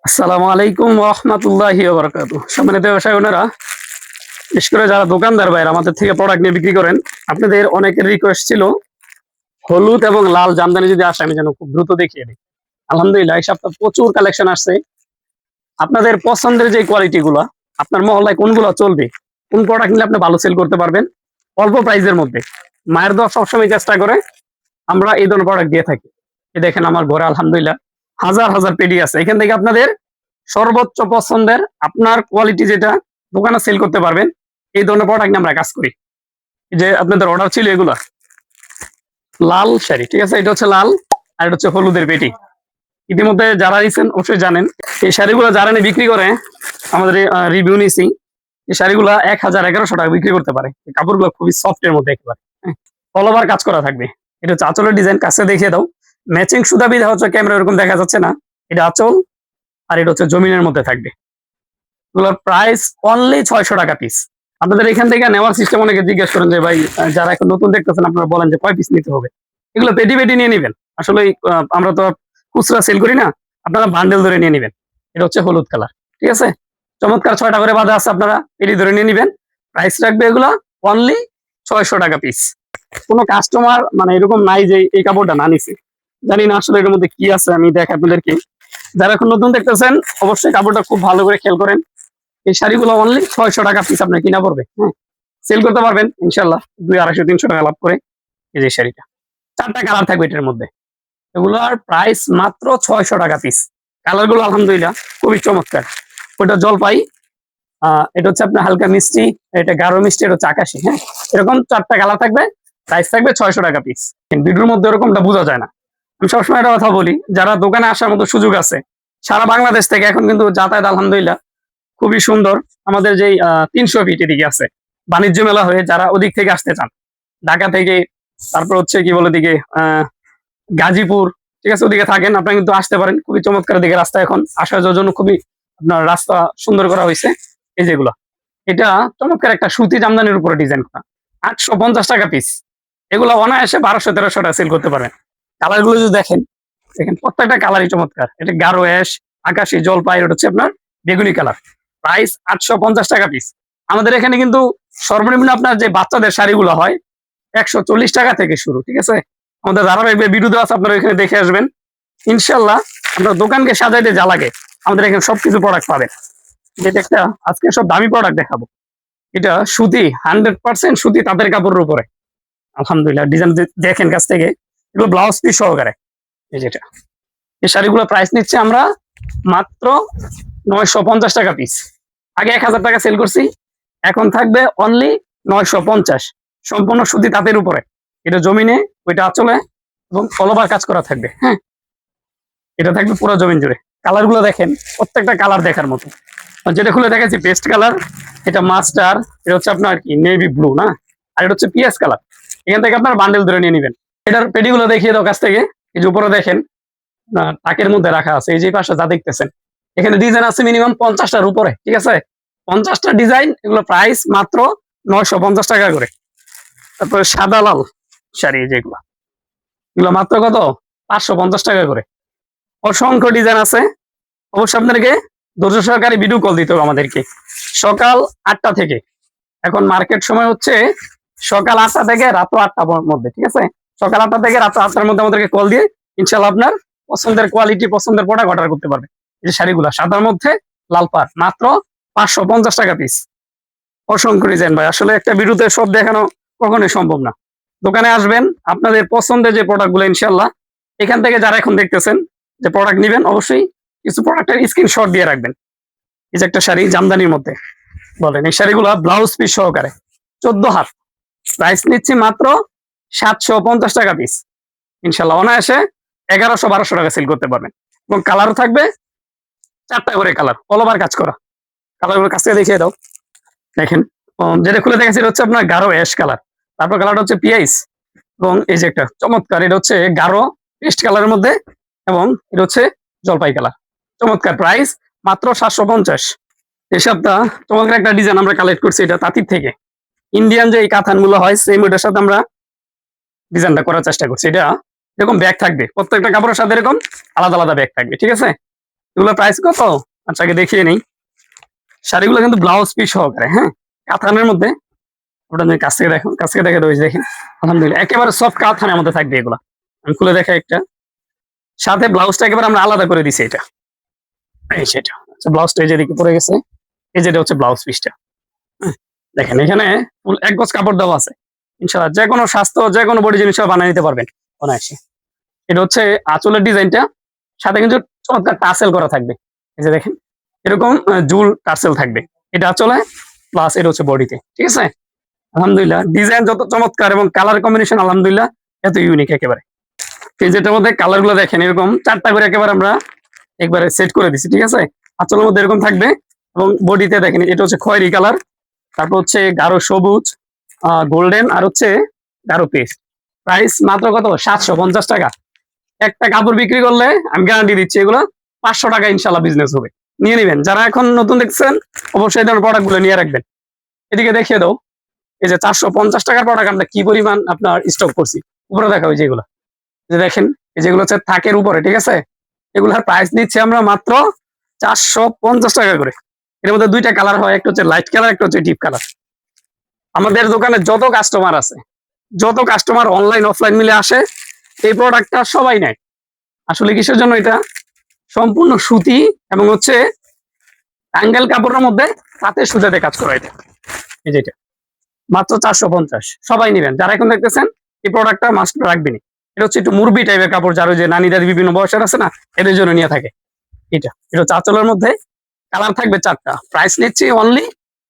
আসসালামু আলাইকুম রহমতুল্লাহি ওয়া বারাকাতুহু। সম্মানিত ব্যবসায়ী ওনারা, বিশেষ করে যারা দোকানদার ভাইরা আমাদের থেকে প্রোডাক্ট নিয়ে বিক্রি করেন, আপনাদের অনেকের রিকোয়েস্ট ছিল হলুদ এবং লাল জামদানি যদি আসে আমি যেন খুব দ্রুত দেখিয়ে দিই। আলহামদুলিল্লাহ এই সপ্তাহে প্রচুর কালেকশন আসছে। আপনাদের পছন্দের যে কোয়ালিটি গুলা, আপনার মহল্লায় কোনগুলো চলবে, কোন প্রোডাক্ট নিলে আপনি ভালো সেল করতে পারবেন অল্প প্রাইসের মধ্যে, মায়ের দোয়া সবসময় চেষ্টা করে আমরা এই ধরনের প্রোডাক্ট দিয়ে থাকি। এই দেখেন আমার ঘরে আলহামদুলিল্লাহ হাজার হাজার পেডি আছে। এখান থেকে আপনাদের সর্বোচ্চ পছন্দের আপনার কোয়ালিটি যেটা দোকানে সেল করতে পারবেন এই ধরনের প্রোডাক্ট নিয়ে আমরা কাজ করি। এই যে আপনাদের অর্ডার ছিল এগুলা লাল শাড়ি, ঠিক আছে, এটা হচ্ছে লাল আর এটা হচ্ছে হলুদের পেটি। ইতিমধ্যে যারা নিছেন অবশ্যই জানেন এই শাড়িগুলো যারা নিয়ে বিক্রি করে, আমাদের রিভিউ নিছি, এই শাড়িগুলো 1000-1100 টাকা বিক্রি করতে পারে। এই কাপড়গুলো খুবই সফট এর মধ্যে একেবারে, হ্যাঁ, অল ওভার কাজ করা থাকবে। এটা হচ্ছে আঁচলের ডিজাইন, কাছে দেখিয়ে দাও। ম্যাচিং সুতা বিধা হচ্ছে ক্যামেরা এরকম দেখা যাচ্ছে না, এটা আঁচল আর এটা হচ্ছে জমিনের মধ্যে থাকবে। এগুলোর প্রাইস অনলি 600 টাকা পিস। আপনাদের এখান থেকে নেওয়ার সিস্টেম অনেকে জিজ্ঞেস করেন যে ভাই যারা এখন নতুন দেখতেছেন আপনারা বলেন যে কয় পিস নিতে হবে। এগুলো পেটি পেটি নিয়ে নেবেন। আসলে আমরা তো খুচরা সেল করি না, আপনারা বান্ডেল ধরে নিয়ে নেবেন। এটা হচ্ছে হলুদ কালার, ঠিক আছে, চমৎকার 6টা করে বাঁধা আছে, আপনারা পেটি ধরে নিয়ে নেবেন। প্রাইস রাখবে এগুলো অনলি 600 টাকা পিস। কোনো কাস্টমার মানে এরকম নাই যে এই কাপড়টা না নিছে। জানি না আসলে এর মধ্যে কি আছে, আমি দেখাই আপনাদেরকে। যারা এখন নতুন দেখতেছেন অবশ্যই কাপড়টা খুব ভালো করে খেয়াল করেন। এই শাড়িগুলো অনলি 600 টাকা পিস আপনার কিনা পড়বে, হ্যাঁ, সেল করতে পারবেন ইনশাল্লাহ 200-250-300 টাকা লাভ করে। এই যে শাড়িটা 4টা কালার থাকবে এটার মধ্যে, এগুলোর প্রাইস মাত্র 600 টাকা পিস। কালার গুলো আলহামদুলিল্লাহ খুবই চমৎকার। ওটা জলপাই, এটা হচ্ছে আপনার হালকা মিষ্টি, এটা গাঢ় মিষ্টি, এটা হচ্ছে আকাশি, হ্যাঁ, এরকম 4টা কালার থাকবে। প্রাইস থাকবে 600 টাকা পিস। ভিডিওর মধ্যে এরকমটা বোঝা যায় না। আমি সবসময় একটা কথা বলি, যারা দোকানে আসার মতো সুযোগ আছে সারা বাংলাদেশ থেকে এখন কিন্তু যাতায়াত আলহামদুলিল্লাহ খুবই সুন্দর। আমাদের যেই 300 ফিট এদিকে আছে বাণিজ্য মেলা হয়ে, যারা ওদিক থেকে আসতে চান, ঢাকা থেকে, তারপর হচ্ছে কি বলে দিকে গাজীপুর, ঠিক আছে, ওদিকে থাকেন আপনারা কিন্তু আসতে পারেন। খুবই চমৎকার দিকে রাস্তা, এখন আসার যাওয়ার জন্য খুবই আপনার রাস্তা সুন্দর করা হয়েছে। এই যেগুলো এটা চমৎকার একটা সুতি জামদানির উপরে ডিজাইন করা, 850 টাকা পিস। এগুলো অনায়াসে 1200-1300 টাকা সেল করতে পারেন। কালার গুলো যদি দেখেন, দেখেন প্রত্যেকটা কালারই চমৎকার। এটা গাঢ় অ্যাশ, আকাশি, জলপাই, এটা হচ্ছে আপনার বেগুনি কালার। প্রাইস 850 টাকা পিস। আমাদের এখানে কিন্তু সর্বনিম্ন আপনার যে বাচ্চাদের শাড়িগুলো হয় 140 টাকা থেকে শুরু, ঠিক আছে। আমাদের ধারাবাহিক ভিডিও দেওয়া আছে, আপনারা এখানে দেখে আসবেন ইনশাল্লাহ। আপনার দোকানকে সাজাইতে যা লাগে আমাদের এখানে সবকিছু প্রোডাক্ট পাবেন। যেটা একটা আজকে সব দামি প্রোডাক্ট দেখাবো, এটা সুতি, 100% সুতি তাঁতের কাপড়ের উপরে। আলহামদুলিল্লাহ ডিজাইন দেখেন কাছ থেকে, এগুলো ব্লাউজ পিস সহকারে। এই যেটা এই শাড়িগুলো প্রাইস নিচ্ছে আমরা মাত্র 950 টাকা পিস। আগে 1000 টাকা সেল করছি, এখন থাকবে অনলি 950। সম্পূর্ণ সুতি তাঁতের উপরে, এটা জমিনে, ওইটা আঁচলে এবং অল ওভার কাজ করা থাকবে, হ্যাঁ, এটা থাকবে পুরো জমিন জুড়ে। কালার গুলো দেখেন, প্রত্যেকটা কালার দেখার মতো। যেটা খুলে দেখাচ্ছি পেস্ট কালার, এটা মাস্টার, এটা হচ্ছে আপনার কি নেভি ব্লু না, আর এটা হচ্ছে পিএস কালার। এখান থেকে আপনার বান্ডেল ধরে নিয়ে নেবেন। এটার পেডিগুলো দেখিয়ে দাও কাছ থেকে। এই যে উপরে দেখেন তাকের মধ্যে রাখা আছে, এই যে পাশে যা দেখতেছেন এখানে ডিজাইন আছে মিনিমাম 50টার উপরে, ঠিক আছে, 50টা ডিজাইন। এগুলো প্রাইস মাত্র 950 টাকা করে। তারপরে সাদা লাল শাড়ি, যেগুলো এগুলো মাত্র কত, 550 টাকা করে। অসংখ্য ডিজাইন আছে। অবশ্যই আপনাদেরকে ধৈর্য সহকারে ভিডিও কল দিতে হবে আমাদেরকে। সকাল 8টা থেকে, এখন মার্কেট সময় হচ্ছে সকাল 8টা থেকে রাত 8টার মধ্যে, ঠিক আছে, সকাল 8টা থেকে রাত 8টার মধ্যে আমাদেরকে কল দিয়ে ইনশাল্লাহ আপনার পছন্দের কোয়ালিটি, পছন্দের প্রোডাক্ট অর্ডার করতে পারবে। এই যে শাড়িগুলো সাদার মধ্যে লাল পাড়, মাত্র 550 টাকা পিস। অসংখ্য ডিজাইন ভাই, আসলে একটা ভিডিওতে সব দেখানো কখনোই সম্ভব না। দোকানে আসবেন, আপনাদের পছন্দের যে প্রোডাক্ট গুলো ইনশাল্লাহ এখান থেকে যারা এখন দেখতেছেন যে প্রোডাক্ট নিবেন, অবশ্যই কিছু প্রোডাক্টের স্ক্রিনশট দিয়ে রাখবেন। এই যে একটা শাড়ি জামদানির মধ্যে বলেন, এই শাড়িগুলো ব্লাউজ পিস সহকারে 14 হাত, প্রাইস নিচ্ছি মাত্র 750 টাকা পিস। ইনশাল্লাহ অনায়াসে 1100-1200 টাকা সেল করতে পারবেন। এবং কালারও থাকবে 4টা করে কালার, অল ওভার কাজ করা। কালারগুলো কাছ থেকে দেখিয়ে দাও। দেখেন যেটা খুলে দেখেছি এটা হচ্ছে আপনার গাঢ় অ্যাশ কালার, তারপর কালারটা হচ্ছে পিআইস, এবং এই যে একটা চমৎকার, এটা হচ্ছে গাঢ় পেস্ট কালারের মধ্যে, এবং এটা হচ্ছে জলপাই কালার। চমৎকার, প্রাইস মাত্র 750। এই সপ্তাহ চমৎকার একটা ডিজাইন আমরা কালেক্ট করছি, এটা তাঁতির থেকে ইন্ডিয়ান যে এই কাতানগুলো হয় সেম ওইটার সাথে আমরা ডিজাইনটা করার চেষ্টা করছি। এটা এরকম ব্যাগ থাকবে, প্রত্যেকটা কাপড়ের সাথে এরকম আলাদা আলাদা ব্যাগ থাকবে, ঠিক আছে। এগুলো প্রাইস কত? আচ্ছা আগে দেখিয়ে নেই। শাড়িগুলো কিন্তু ব্লাউজ পিস সহকারে, হ্যাঁ, কাতানের মধ্যে। ওটা আমি কাছ থেকে দেখো, কাছ থেকে দেখে রয়েছে, দেখেন আলহামদুলিল্লাহ একেবারে সফট কাতানের মধ্যে থাকবে এগুলা। আমি খুলে দেখাই একটা। সাথে ব্লাউজটা একেবারে আমরা আলাদা করে দিছি এটা, এই সেটা। আচ্ছা ব্লাউজটা এই যেদিকে পড়ে গেছে, এই যেটা হচ্ছে ব্লাউজ পিসটা। দেখেন এখানে ফুল এক গজ কাপড় দেওয়া আছে। ইনশাআল্লাহ যে কোনো স্বাস্থ্য যে কোনো বডি জিনিস বানিয়ে নিতে পারবেন অনায়াসে। এটা হচ্ছে আঁচলের ডিজাইনটা, সাথে কিন্তু চমৎকার টাসেল করা থাকবে। এই যে দেখেন এরকম জুল টাসেল থাকবে, এটা আঁচলে প্লাস এটা হচ্ছে বডিতে, ঠিক আছে। আলহামদুলিল্লাহ ডিজাইন যত চমৎকার এবং কালার কম্বিনেশন আলহামদুলিল্লাহ এত ইউনিক একেবারে। এই যেটার মধ্যে কালার গুলো দেখেন এরকম 4টা করে একেবারে আমরা একবারে সেট করে দিছি, ঠিক আছে। আঁচলের মধ্যে এরকম থাকবে এবং বডিতে দেখেন এটা হচ্ছে খয়েরি কালার, তারপর হচ্ছে গাঢ় সবুজ, গোল্ডেন, আর হচ্ছে গাঢ় পেস্ট। প্রাইস মাত্র কত? 750 টাকা। একটা কাপড় বিক্রি করলে আমি গ্যারান্টি দিচ্ছি এগুলো 500 টাকা ইনশাল্লাহ বিজনেস হবে। নিয়ে নিবেন যারা এখন নতুন দেখছেন, অবশ্যই ধরনের প্রোডাক্ট গুলো নিয়ে রাখবেন। এদিকে দেখিয়ে দাও, এই যে 450 টাকার প্রোডাক্ট আমরা কি পরিমাণ আপনার স্টক করছি, উপরে দেখা হয়েছে এগুলো। যে দেখেন এই যেগুলো হচ্ছে থাকের উপরে, ঠিক আছে, এগুলোর প্রাইস নিচ্ছে আমরা মাত্র 450 টাকা করে। এর মধ্যে 2টা কালার হয়, একটা হচ্ছে লাইট কালার, একটা হচ্ছে ডিপ কালার। আমাদের দোকানে যত কাস্টমার আছে, যত কাস্টমার অনলাইন অফলাইন মিলে আসে, এই প্রোডাক্টটা সবাই নেয়। আসলে কিসের জন্য? এটা সম্পূর্ণ সুতি এবং হচ্ছে টাঙ্গেল কাপড়ের মধ্যে তাতে সুতাতে কাজ করা। এটা এই যেটা মাত্র 450, সবাই নেবেন। যারা এখন দেখতেছেন এই প্রোডাক্টটা মাস্ট রাখবেন। এটা হচ্ছে একটু মুরবি টাইপের কাপড়, যার ওই যে নানি দাদি বিভিন্ন বয়সের আছে না, এদের জন্য নিয়ে থাকে। এটা এটা হচ্ছে আঁচলের মধ্যে, কালার থাকবে 4টা। প্রাইস নিচ্ছি অনলি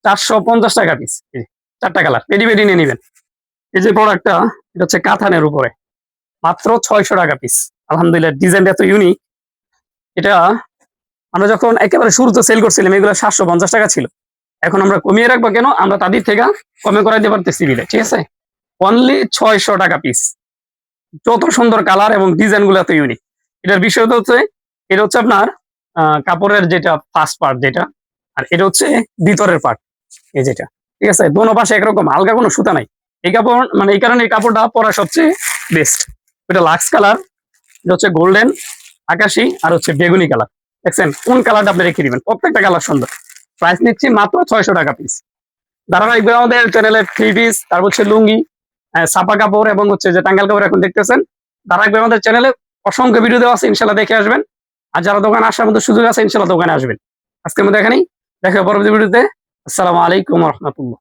450 টাকা পিস। 4টা কালার পেডি পেডি নিয়ে নেবেন। এই যে প্রোডাক্টটা, এটা হচ্ছে কাতানের উপরে, মাত্র 600 টাকা পিস। আলহামদুলিল্লাহ ডিজাইনটা এত ইউনিক। এটা আমরা যখন একেবারে শুরুতে সেল করছিলাম এগুলো 750 টাকা ছিল। এখন আমরা কমিয়ে রাখবো কেন? আমরা তাদের থেকে কমে করাইতে পারতেছি বিলে, ঠিক আছে। অনলি 600 টাকা পিস। যত সুন্দর কালার এবং ডিজাইন গুলো এত ইউনিক। এটার বিষয় হচ্ছে এটা হচ্ছে আপনার কাপড়ের যেটা ফার্স্ট পার্ট যেটা, আর এটা হচ্ছে ভিতরের পার্ট, এই যেটা, ঠিক আছে। দোনো পাশে একরকম, আলগা কোনো সুতা নাই। এই কাপড় মানে এই কারণে এই কাপড়টা পরা সবচেয়ে বেস্ট। এটা লাক্স কালার, এটা হচ্ছে গোল্ডেন, আকাশি, আর হচ্ছে বেগুনি কালার। দেখছেন কোন কালারটা আপনি রেখে দিবেন, প্রত্যেকটা কালার সুন্দর। প্রাইস নিচ্ছি মাত্র 600 টাকা পিস। ধারাবাহিকভাবে আমাদের চ্যানেলে 3 পিস, তারপর হচ্ছে লুঙ্গি, ছাপা কাপড় এবং হচ্ছে যে টাঙ্গাল কাপড় এখন দেখতেছেন। ধারাবাহিকভাবে আমাদের চ্যানেলে অসংখ্য ভিডিও দেওয়া আছে, ইনশাল্লাহ দেখে আসবেন। আর যারা দোকানে আসার মতো সুযোগ আছে ইনশাল্লাহ দোকানে আসবেন। আজকের মধ্যে এখানেই দেখা হবে পরবর্তী ভিডিওতে। আসসালামু আলাইকুম রহমতুল্লাহ।